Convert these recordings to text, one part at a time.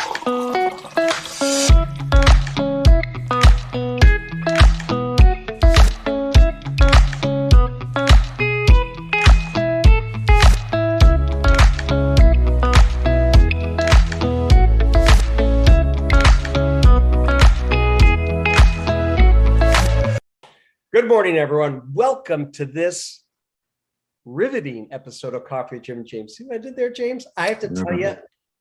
Good morning, everyone. Welcome to this riveting episode of Coffee with Jim and James. See what I did there, James? I have to tell you,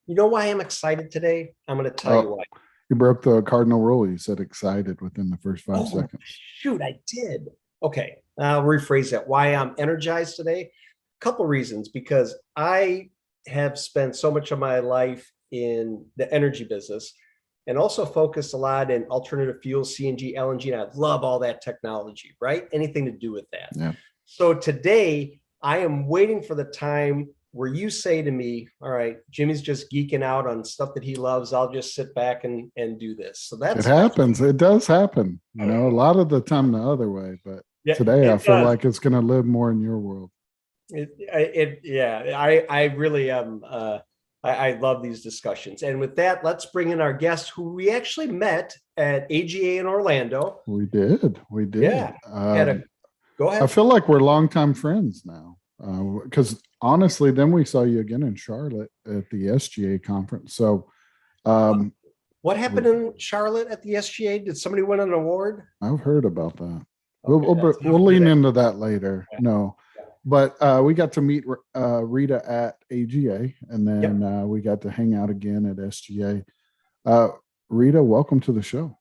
you know why I'm excited today? I'm going to tell you why. You broke the cardinal rule. You said excited within the first 5 seconds. Shoot, I did. Okay, I'll rephrase that. Why I'm energized today? A couple reasons. Because I have spent so much of my life in the energy business and also focused a lot in alternative fuels, CNG, LNG, and I love all that technology, right? Anything to do with that. Yeah. So today, I am waiting for the time where you say to me, all right, Jimmy's just geeking out on stuff that he loves. I'll just sit back and do this. So that's it happens. It does happen. You know, a lot of the time the other way, but yeah, today I feel like it's going to live more in your world. I really am. I love these discussions. And with that, let's bring in our guest who we actually met at AGA in Orlando. We did. Yeah. Go ahead. I feel like we're longtime friends now because honestly, then we saw you again in Charlotte at the SGA conference. So what happened in Charlotte at the SGA? Did somebody win an award? I've heard about that. Okay, we'll lean into that later. Yeah. No. But we got to meet Rita at AGA, and then we got to hang out again at SGA. Rita, welcome to the show.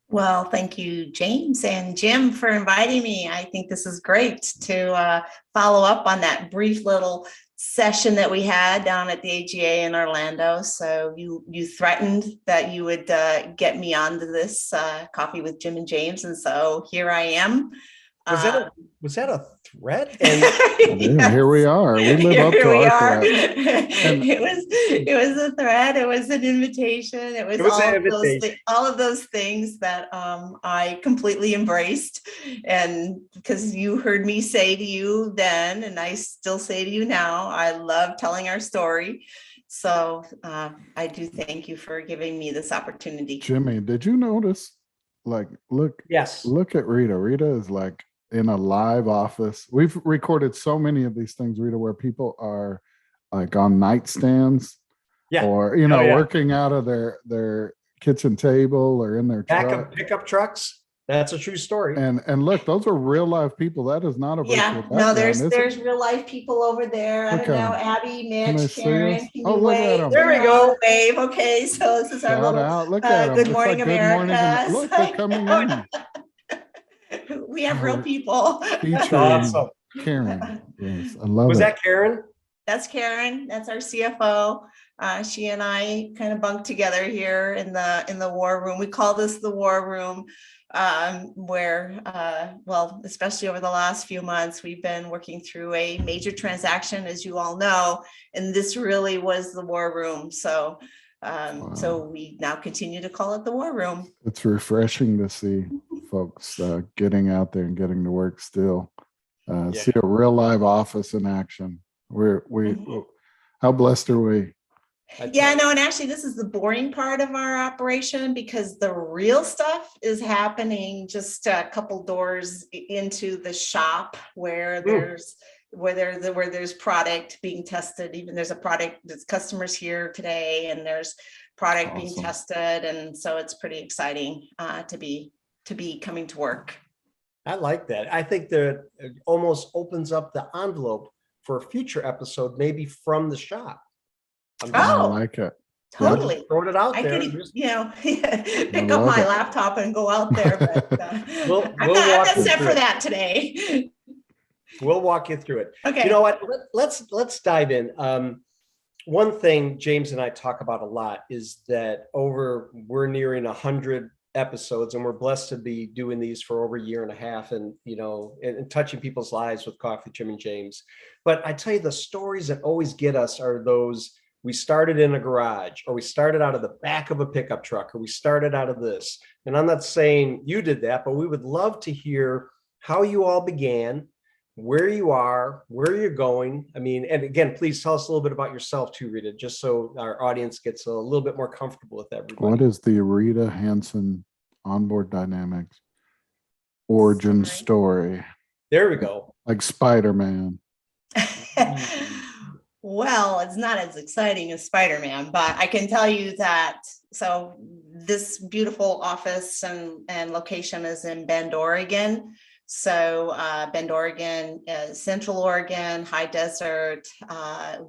Well, thank you, James and Jim, for inviting me. I think this is great to follow up on that brief little session that we had down at the AGA in Orlando. So you threatened that you would get me onto this Coffee with Jim and James, and so here I am. Was that a threat? And yes. Here we are. We live up to our threat. It was a threat. It was an invitation. It was all of those things that I completely embraced. And because you heard me say to you then, and I still say to you now, I love telling our story. So I do thank you for giving me this opportunity. Jimmy, did you notice? Like, look at Rita. Rita is like in a live office. We've recorded so many of these things, Rita, where people are like on nightstands or, working out of their kitchen table or in their back of pickup trucks. That's a true story. And look, those are real live people. That is not a virtual background. No, there's real life people over there. I don't know, Abby, Mitch, Karen. Can you wave? There we go. Wave. Okay, so this is our little look at Good Morning America. Look, they're coming in. We have real people. Awesome. Karen. Yes, I love it. Was that Karen? That's Karen. That's our CFO. She and I kind of bunked together here in the war room. We call this the war room, where, especially over the last few months, we've been working through a major transaction, as you all know, and this really was the war room. So, so we now continue to call it the war room. It's refreshing to see folks getting out there and getting to work still. See a real live office in action. How blessed are we? Yeah, no, and actually this is the boring part of our operation because the real stuff is happening just a couple doors into the shop where there's product being tested. Even there's a product that's customers here today, and there's product being tested, and so it's pretty exciting to be coming to work. I like that. I think that it almost opens up the envelope for a future episode, maybe from the shop. I like it. Totally. Throwing it out there. I could, pick up my laptop and go out there, but I'm not set for that today. We'll walk you through it. Okay. You know what? Let's dive in. One thing James and I talk about a lot is that we're nearing 100 episodes, and we're blessed to be doing these for over a year and a half, and and touching people's lives with Coffee, Jim and James. But I tell you, the stories that always get us are those. We started in a garage, or we started out of the back of a pickup truck, or we started out of this. And I'm not saying you did that, but we would love to hear how you all began, where you are, where you're going. I mean, and again, please tell us a little bit about yourself too, Rita, just so our audience gets a little bit more comfortable with everybody. What is the Rita Hansen Onboard Dynamics origin story? There we go. Like Spider-Man. Well, it's not as exciting as Spider-Man, but I can tell you that, so this beautiful office and location is in Bend, Oregon. So Bend, Oregon, Central Oregon, high desert.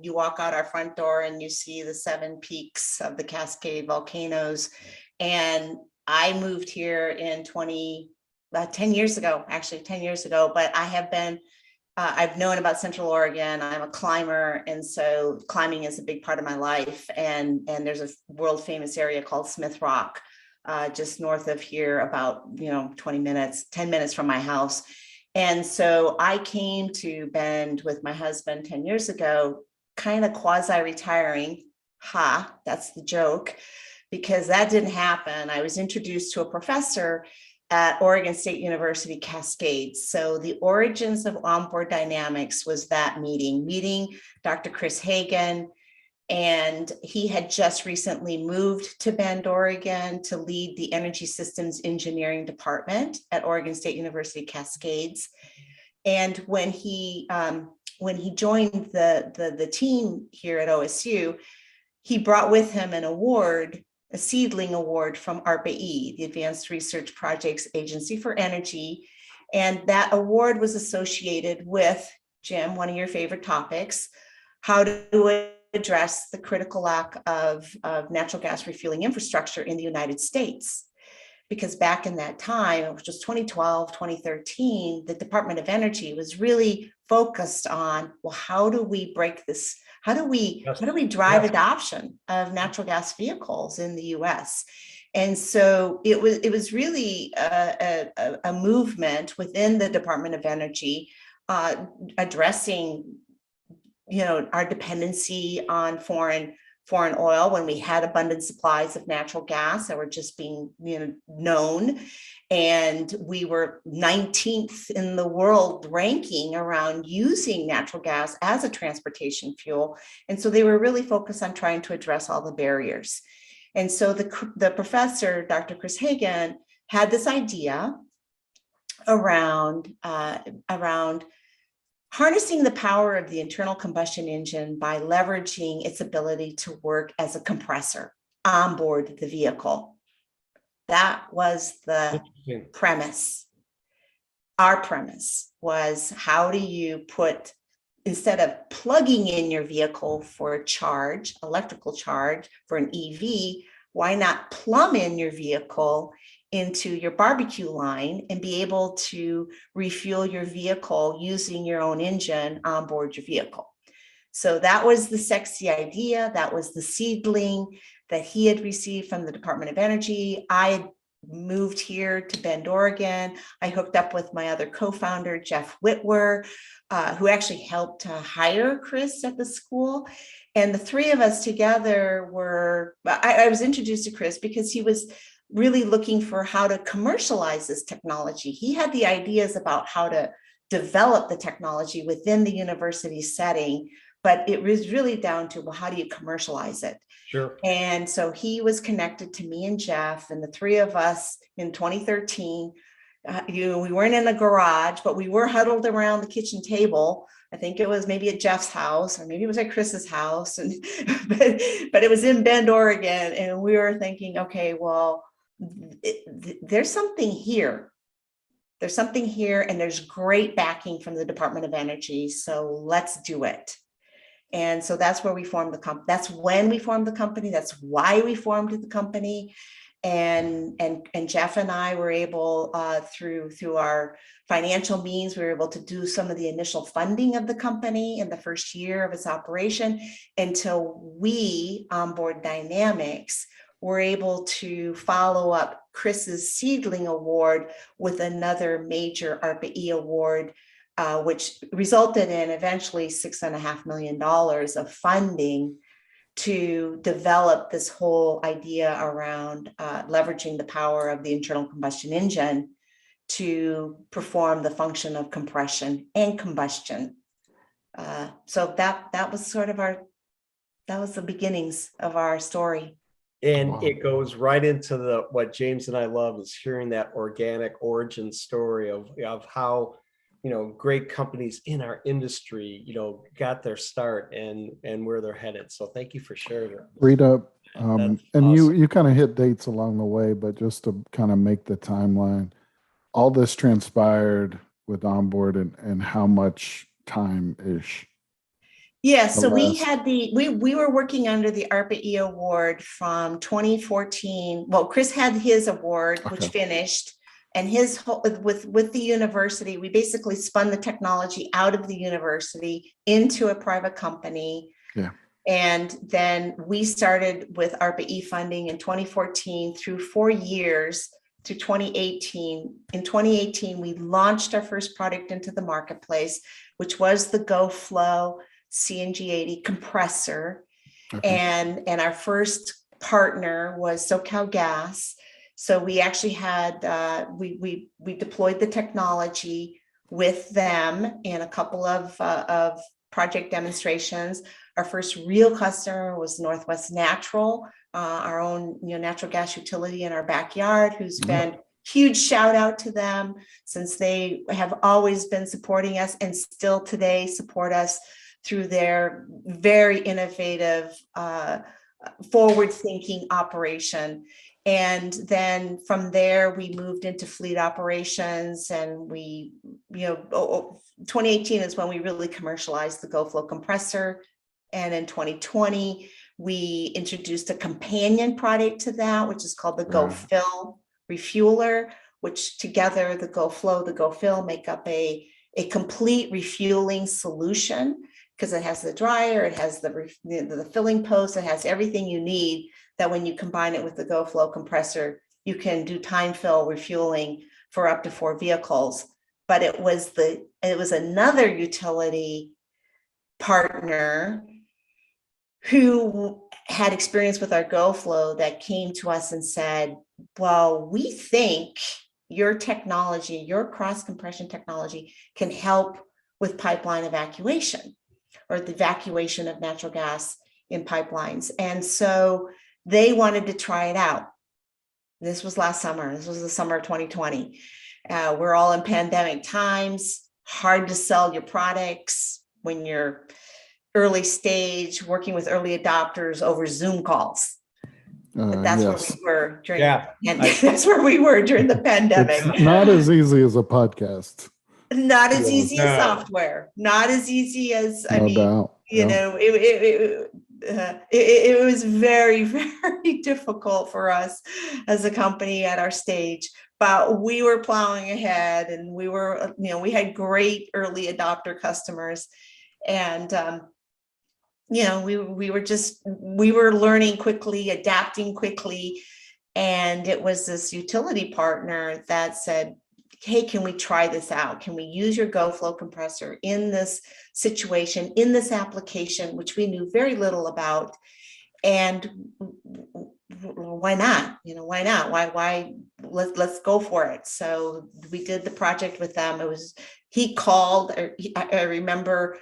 You walk out our front door and you see the 7 peaks of the Cascade volcanoes. And I moved here in 10 years ago, actually 10 years ago, but I have been I've known about Central Oregon. I'm a climber, and so climbing is a big part of my life. And there's a world famous area called Smith Rock, just north of here, about 10 minutes from my house. And so I came to Bend with my husband 10 years ago, kind of quasi-retiring. That's the joke, because that didn't happen. I was introduced to a professor at Oregon State University Cascades. So the origins of Onboard Dynamics was that meeting Dr. Chris Hagen, and he had just recently moved to Bend, Oregon to lead the Energy Systems Engineering Department at Oregon State University Cascades. And when he joined the team here at OSU, he brought with him an award, a seedling award from ARPA-E, the Advanced Research Projects Agency for Energy. And that award was associated with, Jim, one of your favorite topics, how to address the critical lack of natural gas refueling infrastructure in the United States. Because back in that time, it was just 2012, 2013, the Department of Energy was really focused on, well, how do we break this? How do we drive adoption of natural gas vehicles in the U.S.? And so it was really a movement within the Department of Energy addressing, our dependency on foreign oil when we had abundant supplies of natural gas that were just being known. And we were 19th in the world ranking around using natural gas as a transportation fuel. And so they were really focused on trying to address all the barriers. And so the professor, Dr. Chris Hagen, had this idea around harnessing the power of the internal combustion engine by leveraging its ability to work as a compressor on board the vehicle. That was the premise. Our premise was, how do you put, instead of plugging in your vehicle for a charge, electrical charge for an EV, why not plumb in your vehicle into your barbecue line and be able to refuel your vehicle using your own engine on board your vehicle? So that was the sexy idea. That was the seedling that he had received from the Department of Energy. I moved here to Bend, Oregon. I hooked up with my other co-founder, Jeff Whitwer, who actually helped to hire Chris at the school. And the three of us together I was introduced to Chris because he was really looking for how to commercialize this technology. He had the ideas about how to develop the technology within the university setting, but it was really down to, well, how do you commercialize it? Sure. And so he was connected to me and Jeff, and the three of us in 2013, we weren't in a garage, but we were huddled around the kitchen table. I think it was maybe at Jeff's house, or maybe it was at Chris's house, and but it was in Bend, Oregon, and we were thinking, okay, well, there's something here. There's something here, and there's great backing from the Department of Energy, so let's do it. And so that's where we formed the company. That's when we formed the company. That's why we formed the company. And Jeff and I were able, through our financial means, we were able to do some of the initial funding of the company in the first year of its operation, until we, Onboard Dynamics, were able to follow up Chris's Seedling Award with another major ARPA-E award, which resulted in eventually $6.5 million of funding to develop this whole idea around leveraging the power of the internal combustion engine to perform the function of compression and combustion. So that was sort of that was the beginnings of our story. And it goes right into what James and I love is hearing that organic origin story of how, great companies in our industry, got their start and where they're headed. So thank you for sharing that. Rita, and awesome. you kind of hit dates along the way, but just to kind of make the timeline, all this transpired with Onboard and how much time-ish? Yeah, so we were working under the ARPA-E award from 2014. Well, Chris had his award, which finished, and his with the university, we basically spun the technology out of the university into a private company. Yeah. And then we started with ARPA-E funding in 2014 through 4 years to 2018. In 2018, we launched our first product into the marketplace, which was the GoFlow CNG80 compressor. And our first partner was SoCalGas. So we actually had, we deployed the technology with them in a couple of project demonstrations. Our first real customer was Northwest Natural, our own natural gas utility in our backyard, who's been huge shout out to them, since they have always been supporting us and still today support us through their very innovative, forward-thinking operation. And then from there, we moved into fleet operations, and we, 2018 is when we really commercialized the GoFlow compressor. And in 2020, we introduced a companion product to that, which is called the GoFill refueler, which together the GoFlow, the GoFill make up a complete refueling solution, because it has the dryer, it has the filling post, it has everything you need, that when you combine it with the GoFlow compressor, you can do time fill refueling for up to 4 vehicles. But it was another utility partner who had experience with our GoFlow that came to us and said, well, we think your technology, your cross compression technology, can help with pipeline evacuation, or the evacuation of natural gas in pipelines. And so they wanted to try it out. This was last summer. This was the summer of 2020. We're all in pandemic times, hard to sell your products when you're early stage, working with early adopters over Zoom calls. But that's where we were during. That's where we were during the pandemic. It's not as easy as a podcast. Not as easy as software. Not as easy as it was very, very difficult for us as a company at our stage. But we were plowing ahead, and we were, we had great early adopter customers, and we were learning quickly, adapting quickly. And it was this utility partner that said, hey, can we try this out? Can we use your GoFlow compressor in this situation, in this application, which we knew very little about? And why not? Why not? Why? Let's go for it. So we did the project with them. He called, I remember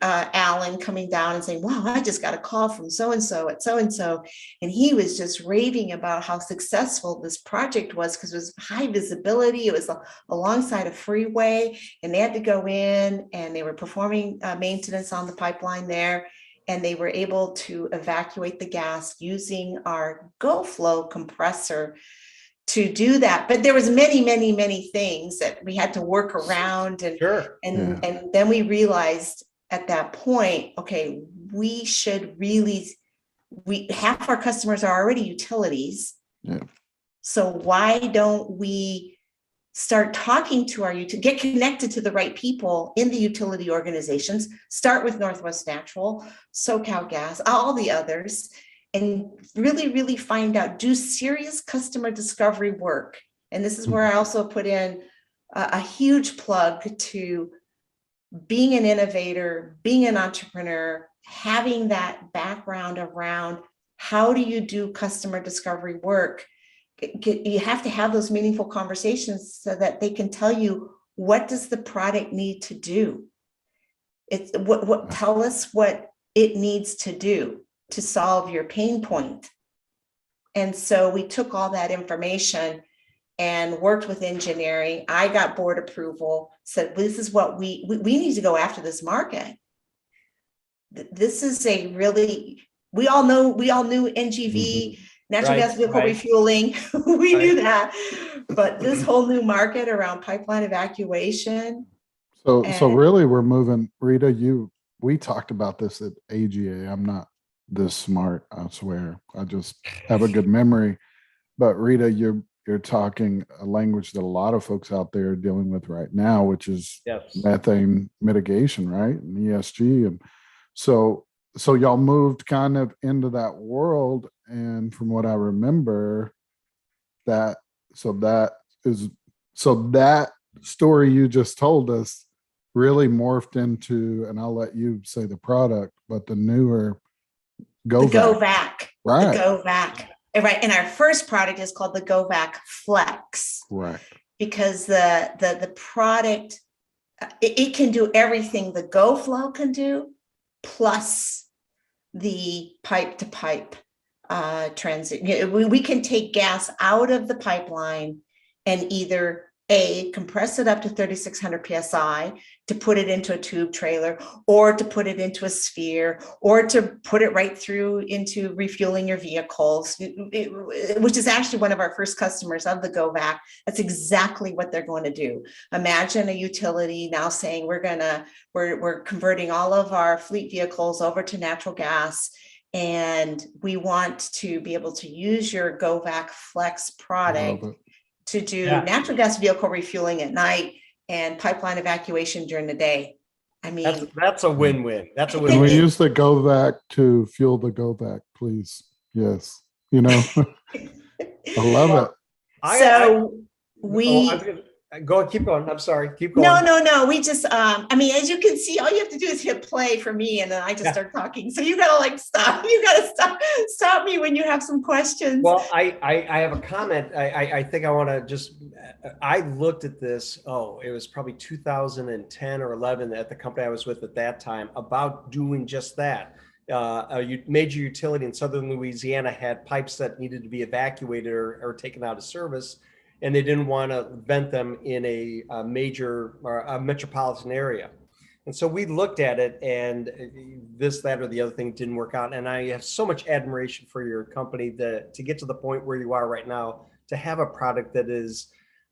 Alan coming down and saying, wow, I just got a call from so-and-so at so-and-so. And he was just raving about how successful this project was, because it was high visibility. It was alongside a freeway, and they had to go in, and they were performing maintenance on the pipeline there. And they were able to evacuate the gas using our GoFlow compressor to do that. But there was many, many, many things that we had to work around. And, and then we realized at that point, okay, we should really, half our customers are already utilities. So why don't we start talking to get connected to the right people in the utility organizations, start with Northwest Natural, SoCalGas, all the others, and really, really find out, do serious customer discovery work. And this is where I also put in a huge plug to being an innovator, being an entrepreneur, having that background around how do you do customer discovery work, you have to have those meaningful conversations so that they can tell you, what does the product need to do? It's what tell us what it needs to do to solve your pain point. And so we took all that information and worked with engineering. I got board approval, said, this is what we need to go after this market. This is a really, we all knew NGV, natural gas vehicle refueling. We knew that, but this whole new market around pipeline evacuation. So really we're moving, Rita, we talked about this at AGA. I'm not this smart, I swear. I just have a good memory. But Rita, you're talking a language that a lot of folks out there are dealing with right now, which is methane mitigation, right? And ESG. And so y'all moved kind of into that world. And from what I remember, that story you just told us really morphed into, and I'll let you say the product, but the newer GoVac. Right. The GoVac. Right. And our first product is called the GoVac Flex. Right. Because the product, it can do everything the GoFlow can do, plus the pipe to pipe transit. We can take gas out of the pipeline and either compress it up to 3,600 PSI to put it into a tube trailer, or to put it into a sphere, or to put it right through into refueling your vehicles, which is actually one of our first customers of the GoVac. That's exactly what they're going to do. Imagine a utility now saying, we're converting all of our fleet vehicles over to natural gas, and we want to be able to use your GoVac Flex product to do natural gas vehicle refueling at night and pipeline evacuation during the day. I mean, that's a win-win. That's a Can win-win. we use the GoVac to fuel the GoVac, please? Yes. I love it. Go and keep going. I'm sorry. Keep going. No. We just, I mean, as you can see, all you have to do is hit play for me, and then I just start talking. So you gotta stop. You gotta stop me when you have some questions. Well, I have a comment. I think I want to I looked at this. It was probably 2010 or 11 at the company I was with at that time, about doing just that. A major utility in southern Louisiana had pipes that needed to be evacuated or taken out of service, and they didn't want to vent them in a major or a metropolitan area. And so we looked at it, and this, that, or the other thing didn't work out. And I have so much admiration for your company to get to the point where you are right now, to have a product that is,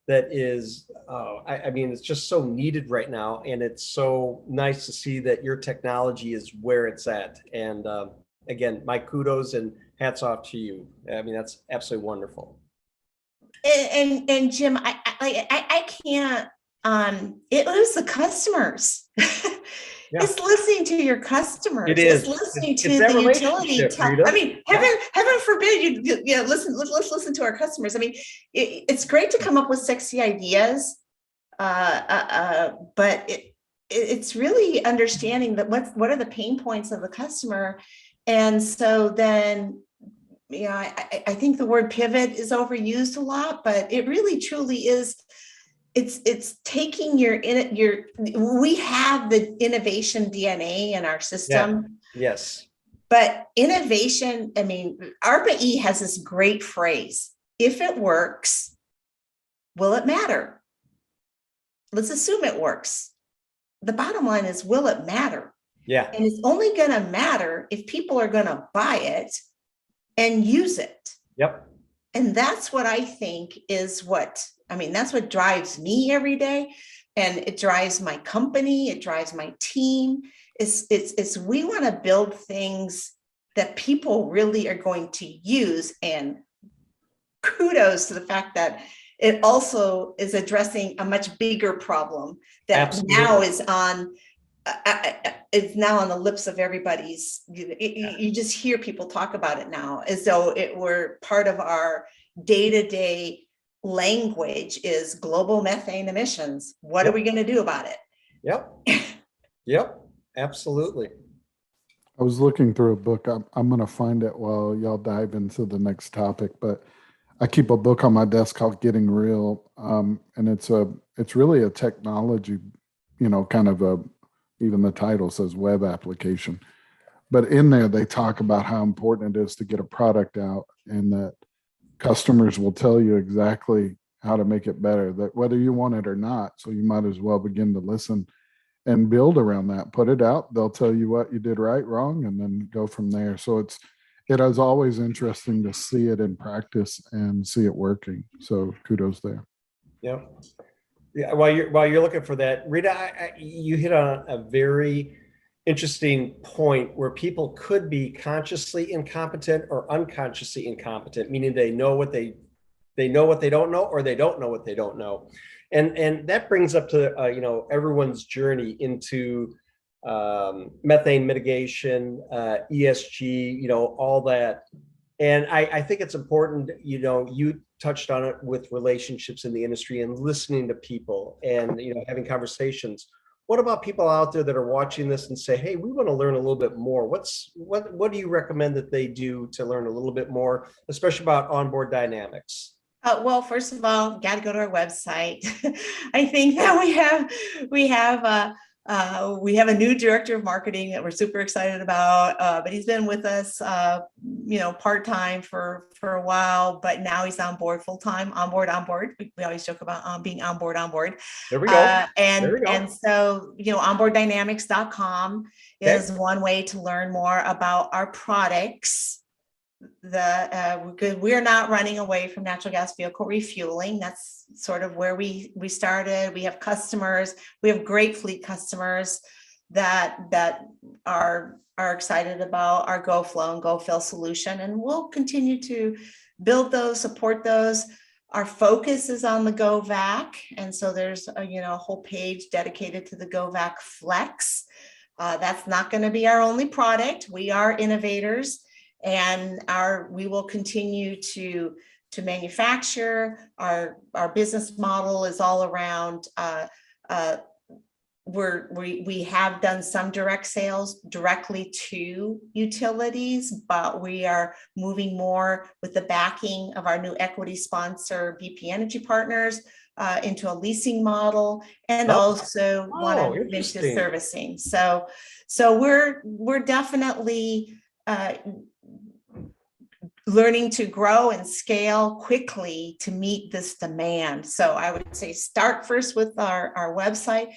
I mean, it's just so needed right now. And it's so nice to see that your technology is where it's at. And again, my kudos and hats off to you. I mean, that's absolutely wonderful. And Jim, I can't, it was the customers. It's listening to your customers. It is. It's listening to the utility. I mean, heaven forbid let's listen to our customers. I mean, it's great to come up with sexy ideas, but it's really understanding that what are the pain points of the customer. And so then, I think the word pivot is overused a lot, but it really truly is. It's taking we have the innovation DNA in our system. Yeah. Yes. But innovation, I mean, ARPA-E has this great phrase: if it works, will it matter? Let's assume it works. The bottom line is, will it matter? Yeah. And it's only going to matter if people are going to buy it and use it. Yep. And that's what I think is that's what drives me every day. And it drives my company. It drives my team. It's we want to build things that people really are going to use. And kudos to the fact that it also is addressing a much bigger problem that now is on the lips of everybody's. You just hear people talk about it now as though it were part of our day-to-day language is global methane emissions. What are we going to do about it? Yep. Absolutely. I was looking through a book. I'm going to find it while y'all dive into the next topic, but I keep a book on my desk called Getting Real, and it's really a technology, kind of even the title says web application. But in there, they talk about how important it is to get a product out, and that customers will tell you exactly how to make it better, that whether you want it or not. So you might as well begin to listen and build around that. Put it out. They'll tell you what you did right, wrong, and then go from there. So it is always interesting to see it in practice and see it working. So kudos there. Yeah. Yeah. While you're looking for that, Rita, you hit on a very interesting point where people could be consciously incompetent or unconsciously incompetent, meaning they know what they don't know, or they don't know what they don't know. And that brings up to everyone's journey into methane mitigation, ESG, all that. And I think it's important, you touched on it with relationships in the industry and listening to people and, having conversations. What about people out there that are watching this and say, hey, we want to learn a little bit more? What do you recommend that they do to learn a little bit more, especially about Onboard Dynamics? Well, first of all, got to go to our website. I think that we have a new director of marketing that we're super excited about, but he's been with us, part-time for a while, but now he's on board full-time, onboard. We always joke about being onboard. There we go. And so, onboarddynamics.com is one way to learn more about our products. We're not running away from natural gas vehicle refueling. That's sort of where we started. We have customers. We have great fleet customers that are excited about our GoFlow and GoFill solution, and we'll continue to build those, support those. Our focus is on the GoVac, and so there's a whole page dedicated to the GoVac Flex. That's not going to be our only product. We are innovators. And we will continue to manufacture. Our business model is all around. We have done some direct sales directly to utilities, but we are moving more with the backing of our new equity sponsor, BP Energy Partners, into a leasing model, and also want to move into servicing. So we're definitely learning to grow and scale quickly to meet this demand. So I would say start first with our website.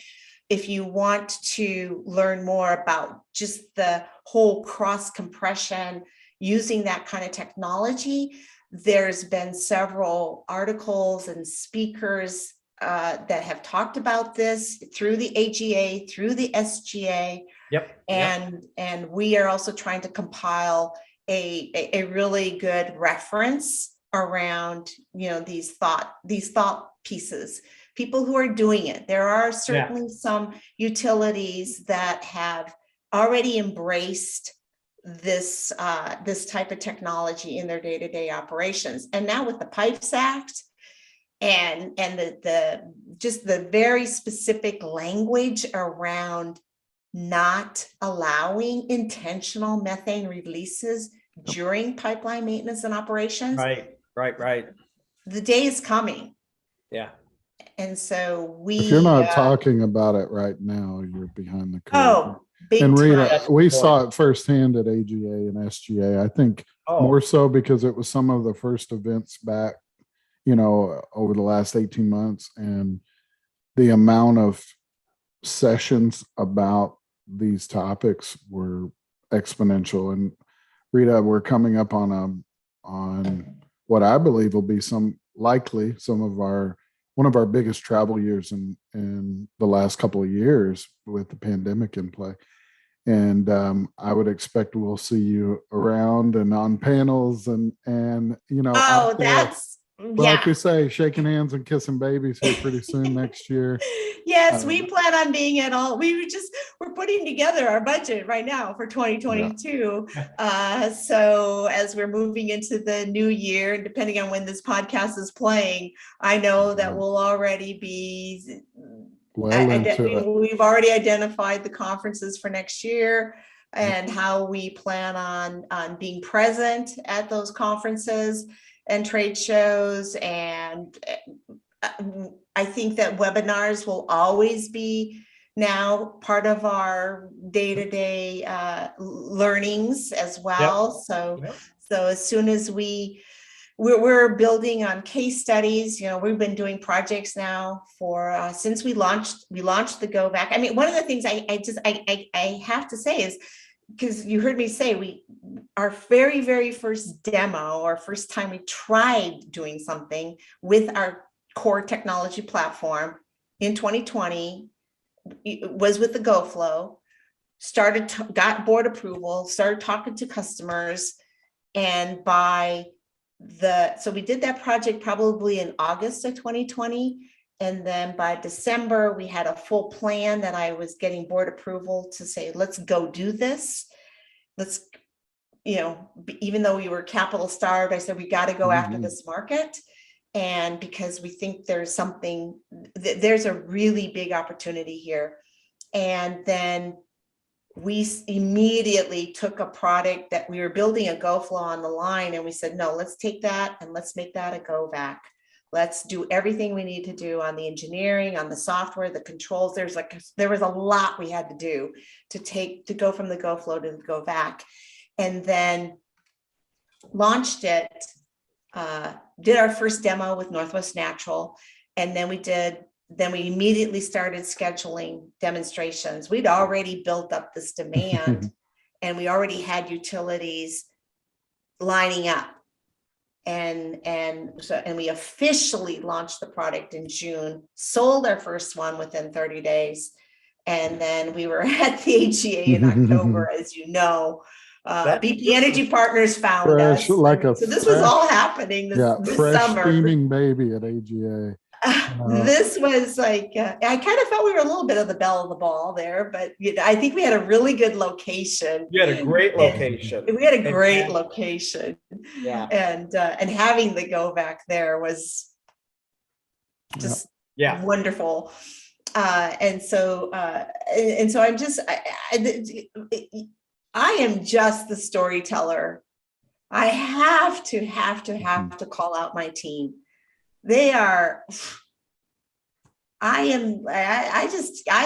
If you want to learn more about just the whole cross compression using that kind of technology, there's been several articles and speakers that have talked about this through the AGA, through the SGA. Yep. And we are also trying to compile a really good reference around these thought pieces, people who are doing it. There are certainly some utilities that have already embraced this type of technology in their day-to-day operations. And now with the Pipes Act and the very specific language around not allowing intentional methane releases during pipeline maintenance and operations. Right. The day is coming. Yeah. And so if you're not talking about it right now, you're behind the curve. Oh, big and Rita, time. we saw it firsthand at AGA and SGA. I think more so because it was some of the first events back, over the last 18 months, and the amount of sessions about these topics were exponential. And Rita, we're coming up on what I believe will be one of our biggest travel years in the last couple of years with the pandemic in play. And I would expect we'll see you around and on panels and like we say, shaking hands and kissing babies here pretty soon next year. Yes, we plan on being at all. We're putting together our budget right now for 2022. So as we're moving into the new year, depending on when this podcast is playing, I know that we'll already be we've already identified the conferences for next year and how we plan on being present at those conferences. and trade shows. And I think that webinars will always be now part of our day-to-day learnings as well. So as soon as we're building on case studies, we've been doing projects now for since we launched the Go Back. I mean, one of the things I have to say is, because you heard me say, our very, very first demo, or first time we tried doing something with our core technology platform in 2020 was with the GoFlow. Got board approval, started talking to customers, and so we did that project probably in August of 2020. And then by December, we had a full plan that I was getting board approval to say, let's go do this. Let's, even though we were capital starved, I said, we got to go after this market. And because we think there's a really big opportunity here. And then we immediately took a product that we were building, a GoFlow on the line, and we said, no, let's take that and let's make that a GoVac. Let's do everything we need to do on the engineering, on the software, the controls. There was a lot we had to do to go from the GoFlow to the GoVac, and then launched it. Did our first demo with Northwest Natural, and then we immediately started scheduling demonstrations. We'd already built up this demand and we already had utilities lining up. And we officially launched the product in June, sold our first one within 30 days. And then we were at the AGA in October, as you know. BP Energy Partners found us. So this was all happening this fresh summer. steaming baby at AGA. This was like, I kind of felt we were a little bit of the belle of the ball there, but I think we had a really good location. You had a great location. We had a great location. Yeah. And having the GoVac there was just wonderful. And so I'm just, I am just the storyteller. I have to call out my team. I'm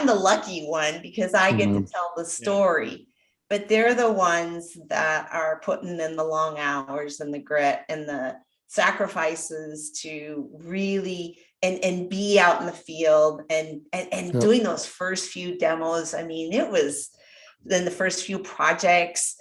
the lucky one because I get to tell the story, but they're the ones that are putting in the long hours and the grit and the sacrifices to really and be out in the field and doing those first few demos. I mean, it was then the first few projects,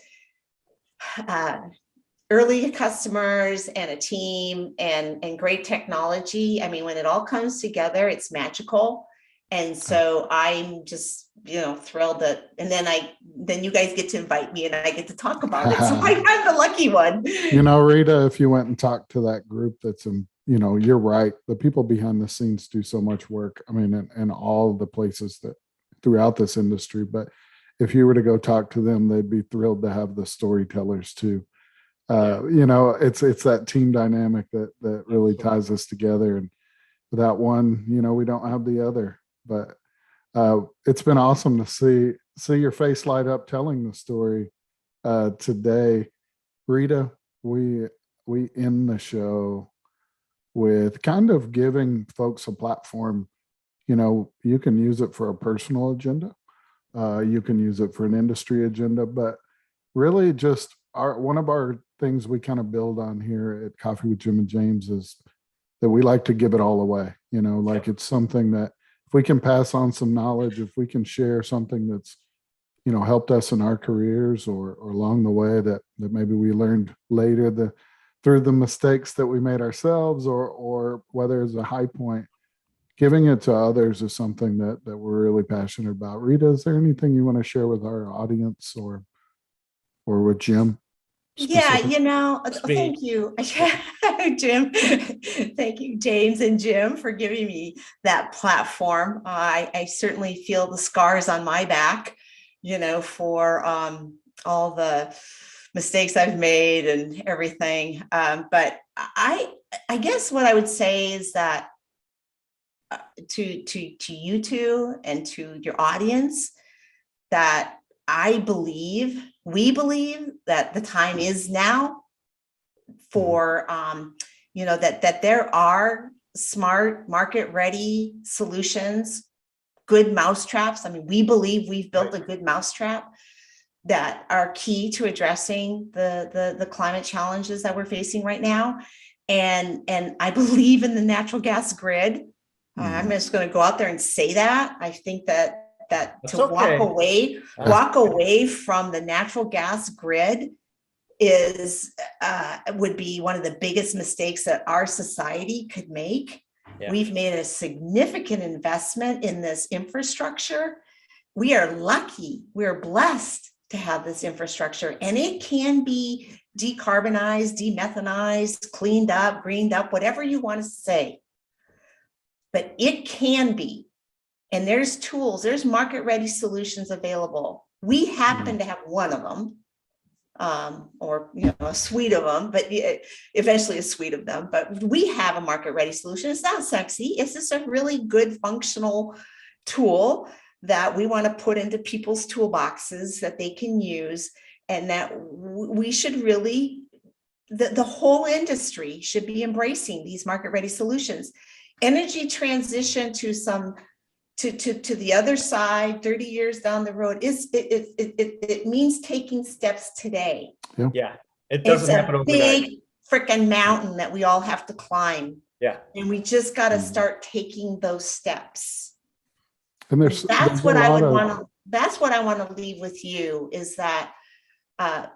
early customers and a team and great technology. I mean, when it all comes together, it's magical. And so I'm just, thrilled that, and then you guys get to invite me and I get to talk about it. So I'm the lucky one. Rita, if you went and talked to that group that's you're right. The people behind the scenes do so much work. I mean, in all the places that throughout this industry, but if you were to go talk to them, they'd be thrilled to have the storytellers too. It's that team dynamic that really ties us together, and without one, we don't have the other. But it's been awesome to see your face light up telling the story today. Rita, we end the show with kind of giving folks a platform. You can use it for a personal agenda, you can use it for an industry agenda, but really just one of our things we kind of build on here at Coffee with Jim and James is that we like to give it all away. It's something that if we can pass on some knowledge, if we can share something that's, helped us in our careers or along the way that maybe we learned later through the mistakes that we made ourselves or whether it's a high point, giving it to others is something that we're really passionate about. Rita, is there anything you want to share with our audience or with Jim? Thank you, Jim. Thank you, James and Jim, for giving me that platform. I certainly feel the scars on my back, for all the mistakes I've made and everything. But I guess what I would say is that to you two and to your audience, that we believe that the time is now for, that there are smart market ready solutions, good mousetraps. I mean, we believe we've built a good mousetrap that are key to addressing the climate challenges that we're facing right now. And I believe in the natural gas grid. I'm just going to go out there and say that. I think that walk away from the natural gas grid would be one of the biggest mistakes that our society could make. Yeah. We've made a significant investment in this infrastructure. We are lucky, we're blessed to have this infrastructure, and it can be decarbonized, demethanized, cleaned up, greened up, whatever you want to say. But it can be, and there's tools, there's market ready solutions available. We happen to have one of them, or a suite of them, but eventually a suite of them. But we have a market ready solution. It's not sexy. It's just a really good functional tool that we want to put into people's toolboxes that they can use, and that we should really, the whole industry should be embracing these market ready solutions. Energy transition to the other side 30 years down the road it means taking steps today. Yeah, it doesn't happen overnight. Big freaking mountain that we all have to climb. Yeah, and we just got to start taking those steps. And that's what I want to leave with you, is that I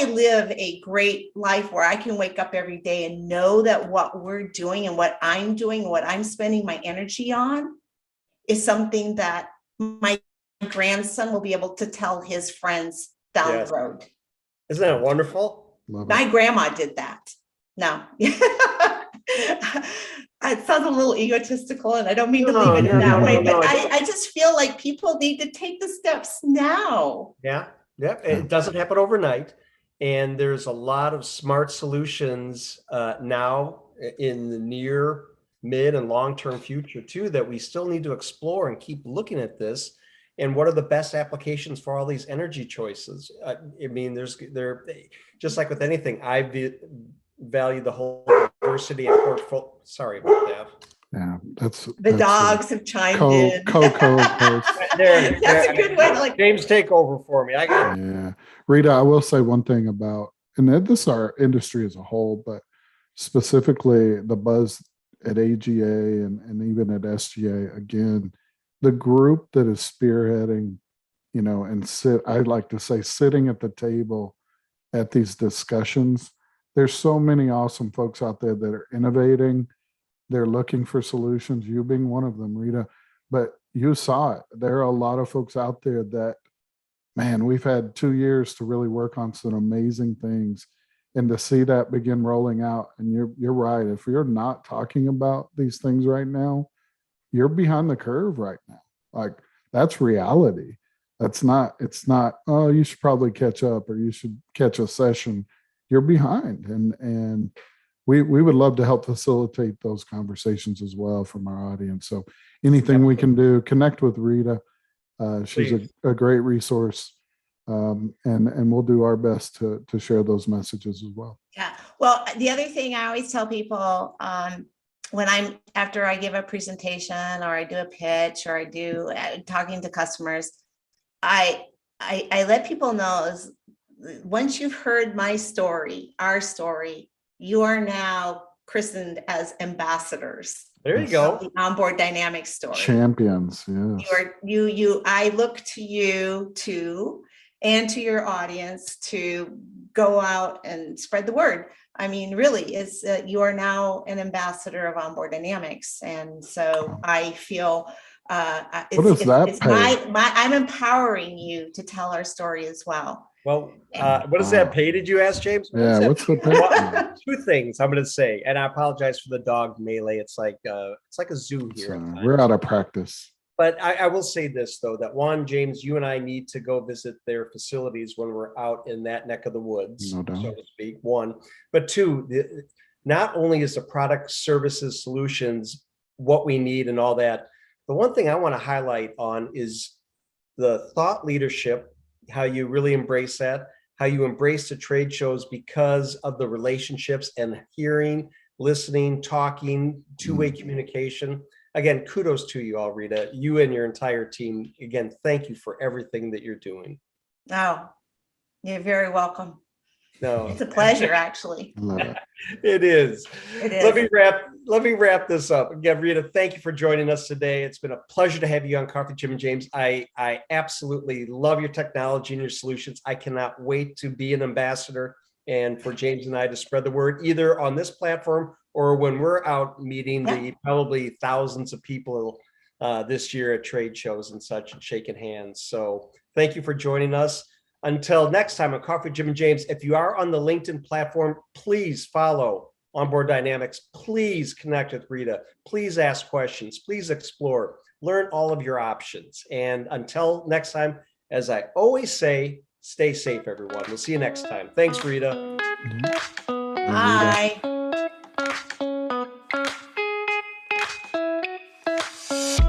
live a great life where I can wake up every day and know that what we're doing and what I'm doing, what I'm spending my energy on, is something that my grandson will be able to tell his friends down the road. Isn't that wonderful? My grandma did that. No. It sounds a little egotistical, and I don't mean to leave it that way, but I just feel like people need to take the steps now. Yeah, it doesn't happen overnight. And there's a lot of smart solutions now in the near, mid, and long-term future too, that we still need to explore and keep looking at this. And what are the best applications for all these energy choices? I mean, they're just like with anything. I value the whole diversity and portfolio. Sorry about that. Yeah, that's dogs have chimed in. Coco. That's a good one. Like James, take over for me. Yeah, Rita, I will say one thing about, and this is our industry as a whole, but specifically the buzz at AGA and even at SGA, again, the group that is spearheading, and I like to say sitting at the table at these discussions. There's so many awesome folks out there that are innovating. They're looking for solutions, you being one of them, Rita. But you saw it. There are a lot of folks out there that, man, we've had 2 years to really work on some amazing things. And to see that begin rolling out, and you're right. If you're not talking about these things right now, you're behind the curve right now. Like, that's reality. It's not, oh, you should probably catch up, or you should catch a session. You're behind. And we would love to help facilitate those conversations as well from our audience. So anything we can do, connect with Rita. She's a great resource. And we'll do our best to share those messages as well. Yeah. Well, the other thing I always tell people, after I give a presentation or I do a pitch or I do talking to customers, I let people know is, once you've heard my story, our story, you are now christened as ambassadors. There you go. The Onboard Dynamics story. Champions. Yes. I look to you and to your audience to go out and spread the word. I mean, really, you are now an ambassador of Onboard Dynamics, and so I feel I'm empowering you to tell our story as well. Well, what does that pay? Did you ask, James? What's the pay? Two things I'm going to say, and I apologize for the dog melee. It's like a zoo here. We're out of practice. But I will say this, though, that one, James, you and I need to go visit their facilities when we're out in that neck of the woods, so to speak. One, but two, not only is the product, services, solutions what we need and all that. The one thing I want to highlight on is the thought leadership, how you really embrace that, how you embrace the trade shows because of the relationships and hearing, listening, talking, two-way communication. Again, kudos to you all, Rita, you and your entire team. Again, thank you for everything that you're doing. Oh, you're very welcome. No, it's a pleasure, actually. Love it. It is. It is. Let me wrap this up. Again, Rita, thank you for joining us today. It's been a pleasure to have you on Coffee, Jim and James. I absolutely love your technology and your solutions. I cannot wait to be an ambassador and for James and I to spread the word either on this platform or when we're out meeting the probably thousands of people this year at trade shows and such and shaking hands. So thank you for joining us. Until next time on Coffee, Jim and James, if you are on the LinkedIn platform, please follow Onboard Dynamics. Please connect with Rita. Please ask questions. Please explore. Learn all of your options. And until next time, as I always say, stay safe, everyone. We'll see you next time. Thanks, Rita. Bye.